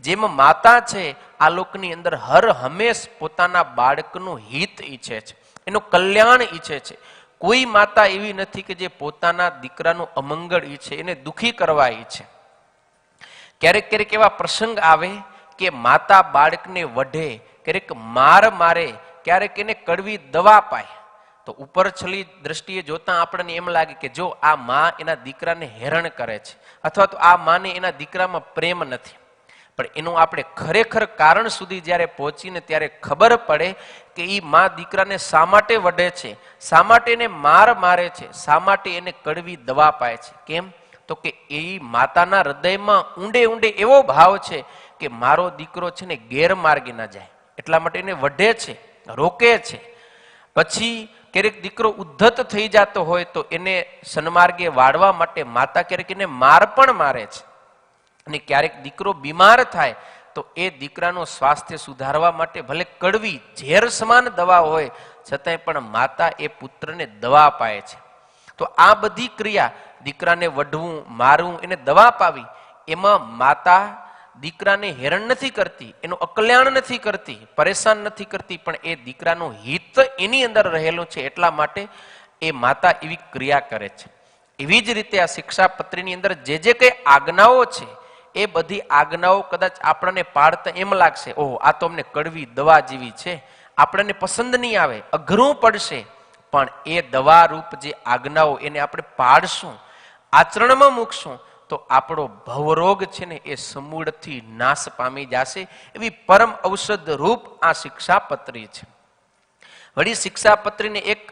જેમ માતા છે આ લોકની અંદર હર હંમેશ પોતાના બાળકનું હિત ઈચ્છે છે, એનું કલ્યાણ ઈચ્છે છે. કોઈ માતા એવી નથી કે જે પોતાના દીકરાનું અમંગળ ઈચ્છે, એને દુઃખી કરવા ઈચ્છે. ક્યારેક ક્યારેક એવા પ્રસંગ આવે કે માતા બાળકને વઢે, ક્યારેક માર મારે, ક્યારેક એને કડવી દવા પાય. તો ઉપર છલી દ્રષ્ટિએ જોતા આપણને એમ લાગે કે જો આ મા એના દીકરાને હેરાન કરે છે, અથવા તો આ માને એના દીકરામાં પ્રેમ નથી. પણ એનું આપણે ખરેખર કારણ સુધી જ્યારે પહોંચીને ત્યારે ખબર પડે કે એ મા દીકરાને શા માટે વઢે છે, શા માટે એને માર મારે છે, શા માટે એને કડવી દવા પાય છે. કેમ? તો કે એ માતાના હૃદયમાં ઊંડે ઊંડે એવો ભાવ છે કે મારો દીકરો છે ને ગેરમાર્ગે ના જાય, એટલા માટે એને વઢે છે, રોકે છે. પછી ક્યારેક દીકરો ઉદ્ધત થઈ જતો હોય તો એને સન્માર્ગે વાળવા માટે માતા ક્યારેક એને માર પણ મારે છે. અને ક્યારેક દીકરો બીમાર થાય તો એ દીકરાનું સ્વાસ્થ્ય સુધારવા માટે ભલે કડવી ઝેર સમાન દવા હોય છતાંય પણ માતા એ પુત્રને દવા પાય છે. તો આ બધી ક્રિયા, દીકરાને વઢવું, મારવું, એને દવા પાવી, એમાં માતા દીકરાને હેરાન નથી કરતી, એનું અકલ્યાણ નથી કરતી, પરેશાન નથી કરતી, પણ એ દીકરાનું હિત એની અંદર રહેલું છે એટલા માટે એ માતા એવી ક્રિયા કરે છે. એવી જ રીતે આ શિક્ષાપત્રીની અંદર જે જે કઈ આજ્ઞાઓ છે એ બધી આજ્ઞાઓ કદાચ આપણને પાડતા એમ લાગશે, ઓહ આ તો અમને કડવી દવા જેવી છે, આપણને પસંદ નહીં આવે, અઘરું પડશે. પણ એ દવા રૂપ જે આજ્ઞાઓ એને આપણે પાડશું, આચરણમાં મૂકશું તો આપણો ભવરોગ છે ને એ સમૂળથી નાશ પામી જશે. એવી પરમ ઔષધ રૂપ આ શિક્ષાપત્રી છે. વળી શિક્ષાપત્રીને એક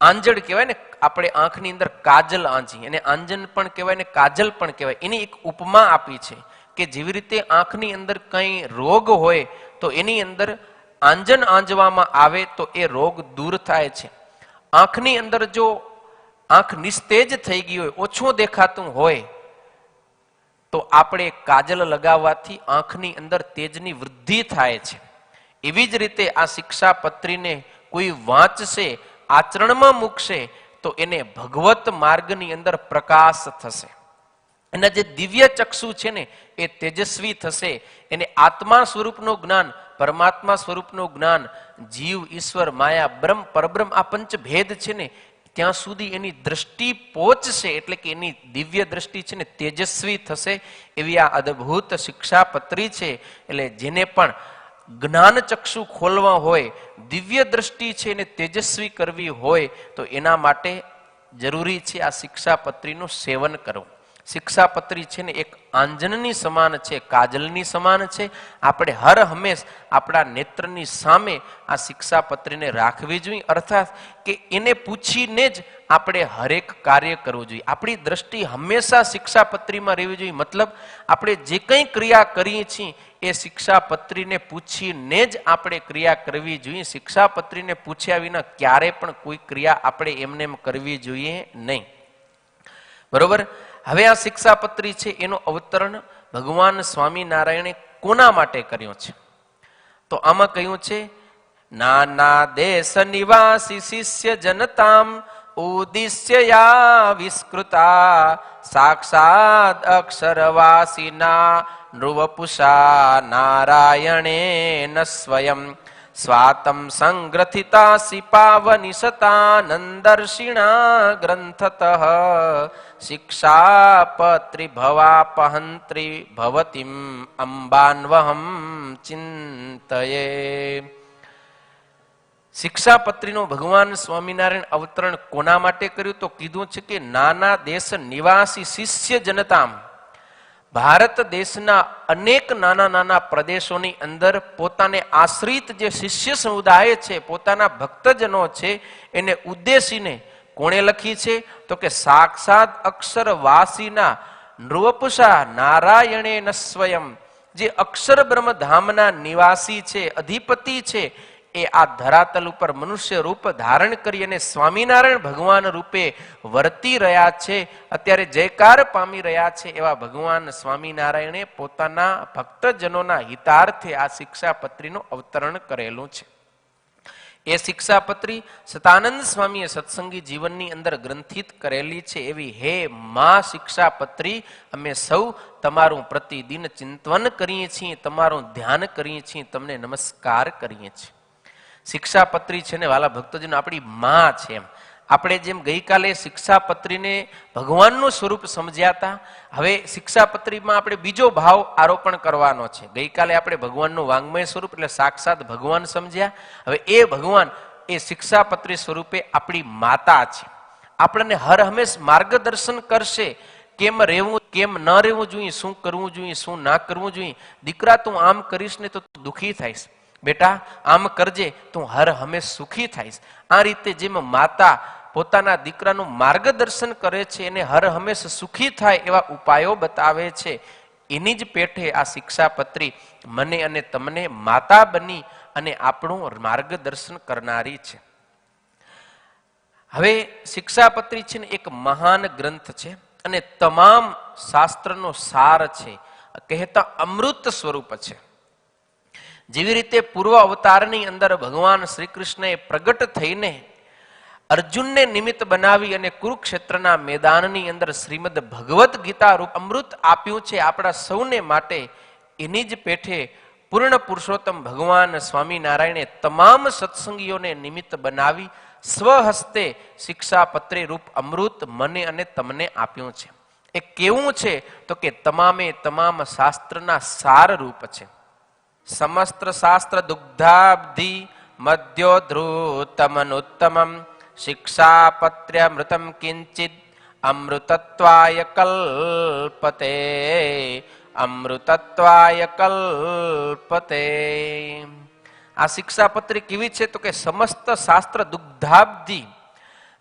આંજણ કહેવાય ને, આપણે આંખની અંદર કાજલ આંજી, એને આંજન પણ કહેવાય ને કાજલ પણ કહેવાય. એની એક ઉપમા આપી છે કે જેવી રીતે આંખની અંદર કંઈ રોગ હોય તો એની અંદર આંજન આંજવામાં આવે તો એ રોગ દૂર થાય છે. આંખની અંદર જો આંખ નિસ્તેજ થઈ ગઈ હોય, ઓછું દેખાતું હોય તો આપણે કાજલ લગાવવાથી આંખની અંદર તેજની વૃદ્ધિ થાય છે. એવી જ રીતે આ શિક્ષાપત્રીને કોઈ વાંચશે, આચરણમાં મૂકશે તો એને ભગવત માર્ગની અંદર પ્રકાશ થશે. એના જે દિવ્ય ચક્ષુ છે ને એ તેજસ્વી થશે. એને આત્મા સ્વરૂપનું જ્ઞાન, પરમાત્મા સ્વરૂપનું જ્ઞાન, જીવ, ઈશ્વર, માયા, બ્રહ્મ, પરબ્રહ્મ, આ પંચભેદ છે ને ત્યાં સુધી એની દ્રષ્ટિ પહોંચશે. એટલે કે એની દિવ્ય દ્રષ્ટિ છે ને તેજસ્વી થશે. એવી આ અદ્ભુત શિક્ષાપત્રી છે. એટલે જેને પણ જ્ઞાન ચક્ષુ ખોલવા હોય, દિવ્ય દ્રષ્ટિ છે એને તેજસ્વી કરવી હોય તો એના માટે જરૂરી છે આ શિક્ષાપત્રીનું સેવન કરવું. શિક્ષાપત્રી છે ને એક આંજનની સમાન છે, કાજલની સમાન છે. આપણે હર હંમેશ આપણા નેત્રની સામે આ શિક્ષાપત્રીને રાખવી જોઈએ, અર્થાત કે એને પૂછીને જ આપણે હરેક કાર્ય કરવું જોઈએ. આપણી દ્રષ્ટિ હંમેશા શિક્ષાપત્રીમાં રહેવી જોઈએ. મતલબ આપણે જે કંઈ ક્રિયા કરીએ છીએ એ શિક્ષાપત્રીને પૂછીને જ આપણે ક્રિયા કરવી જોઈએ. શિક્ષાપત્રીને પૂછ્યા વિના ક્યારે પણ કોઈ ક્રિયા આપણે એમને એમ કરવી જોઈએ નહીં. બરોબર. હવે આ શિક્ષાપત્રી છે એનું અવતરણ ભગવાન સ્વામિનારાયણે કોના માટે કર્યું છે? તો આમાં કહ્યું છે, નાના દેશ નિવાસી શિષ્ય જનતામ ઉદ્દિશ્ય યા વિસ્કૃતા સાક્ષાત અક્ષરવાસીના નૃવપુષા નારાયણેન સ્વયં સ્વાતમ સંગ્રથિતા સિપાવનિશતાનંદર્ષિણા ગ્રંથતઃ શિક્ષાપત્રી ભવાપહંત્રી ભવતીમ અંબાન્વહમ ચિંતયે. શિક્ષાપત્રીનું ભગવાન સ્વામિનારાયણ અવતરણ કોના માટે કર્યું? તો કીધું છે કે નાના દેશ નિવાસી શિષ્ય જનતામ, ભારત દેશના અનેક નાના નાના પ્રદેશોની અંદર પોતાને આશ્રિત જે શિષ્ય સમુદાય છે, પોતાના ભક્તજનો છે, એને ઉદ્દેશીને કોણે લખી છે? તો કે સાક્ષાત અક્ષરવાસીના નૃવપુષા નારાયણેન સ્વયં, જે અક્ષર બ્રહ્મધામના નિવાસી છે, અધિપતિ છે, એ આ ધરાતલ ઉપર મનુષ્ય રૂપ ધારણ કરી અને સ્વામિનારાયણ ભગવાન રૂપે વર્તી રહ્યા છે, અત્યારે જયકાર પામી રહ્યા છે. એવા ભગવાન સ્વામિનારાયણે પોતાના ભક્તજનોના હિતાર્થે આ શિક્ષાપત્રીનું અવતરણ કરેલું છે. એ શિક્ષાપત્રી સતાનંદ સ્વામીએ સત્સંગી જીવનની અંદર ગ્રંથિત કરેલી છે એવી હે મા શિક્ષાપત્રી અમે સૌ તમારું પ્રતિદિન ચિંતન કરીએ છીએ, તમારું ધ્યાન કરીએ છીએ, તમને નમસ્કાર કરીએ છીએ. શિક્ષાપત્રી છે ને વાલા ભક્તજનો આપણી મા છે. એમ આપણે જેમ ગઈકાલે શિક્ષાપત્રીને ભગવાનનું સ્વરૂપ સમજ્યા હતા, હવે શિક્ષાપત્રીમાં આપણે બીજો ભાવ આરોપણ કરવાનો છે. ગઈકાલે આપણે ભગવાનનું વાંગ્મય સ્વરૂપ એટલે સાક્ષાત ભગવાન સમજ્યા, હવે એ ભગવાન એ શિક્ષાપત્રી સ્વરૂપે આપણી માતા છે. આપણને હર હંમેશ માર્ગદર્શન કરશે, કેમ રહેવું કેમ ન રહેવું જોઈએ, શું કરવું જોઈએ શું ના કરવું જોઈએ. દીકરા તું આમ કરીશ ને તો તું દુઃખી થાઈશ, બેટા આમ કરજે તું હર હંમેશ સુખી થાઈશ. આ રીતે જેમ માતા પોતાના દીકરાનું માર્ગદર્શન કરે છે, એને હર હંમેશ સુખી થાય એવા ઉપાયો બતાવે છે, એની જ પેઠે આ શિક્ષાપત્રી મને અને તમને માતા બની અને આપણું માર્ગદર્શન કરનારી છે. હવે શિક્ષાપત્રી છે ને એક મહાન ગ્રંથ છે અને તમામ શાસ્ત્રનો સાર છે, કહેતા અમૃત સ્વરૂપ છે. જેવી રીતે પૂર્વ અવતારની અંદર ભગવાન શ્રી કૃષ્ણએ પ્રગટ થઈને અર્જુનને નિમિત્ત બનાવી અને કુરુક્ષેત્રના મેદાનની અંદર શ્રીમદ ભગવદ્ ગીતા રૂપ અમૃત આપ્યું છે આપણા સૌને માટે, એની જ પેઠે પૂર્ણ પુરુષોત્તમ ભગવાન સ્વામિનારાયણે તમામ સત્સંગીઓને નિમિત્ત બનાવી સ્વહસ્તે શિક્ષાપત્રી રૂપ અમૃત મને અને તમને આપ્યું છે. એ કેવું છે તો કે તમામે તમામ શાસ્ત્રના સાર રૂપ છે. સમસ્ત શાસ્ત્ર દુગ્ધાબ્ધિ મધ્યોધૃતમનુત્તમમ શિક્ષાપત્ર્યમૃતમ કિંચિદ અમૃતત્વાય કલ્પતે અમૃતત્વાય કલ્પતે. આ શિક્ષાપત્રી કેવી છે તો કે સમસ્ત શાસ્ત્ર દુગ્ધાબ્ધિ,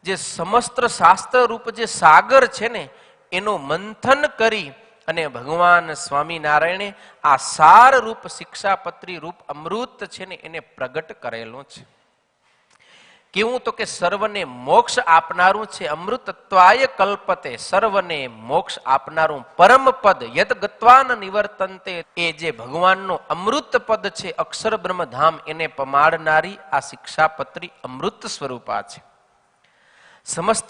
જે સમસ્ત શાસ્ત્ર રૂપ જે સાગર છે ને એનું મંથન કરી અને ભગવાન સ્વામિનારાયણે આ સાર રૂપ શિક્ષાપત્રી રૂપ અમૃત છે ને એને પ્રગટ કરેલું છે. કેવું તો કે સર્વને મોક્ષ આપનારું છે. અમૃતત્વાય કલ્પતે, સર્વને મોક્ષ આપનારું પરમ પદ યદ ગત્વાન નિવર્તન્તે, એ જે ભગવાનનો અમૃત પદ છે અક્ષર બ્રહ્મધામ એને પમાડનારી આ શિક્ષાપત્રી અમૃત સ્વરૂપા છે. સમસ્ત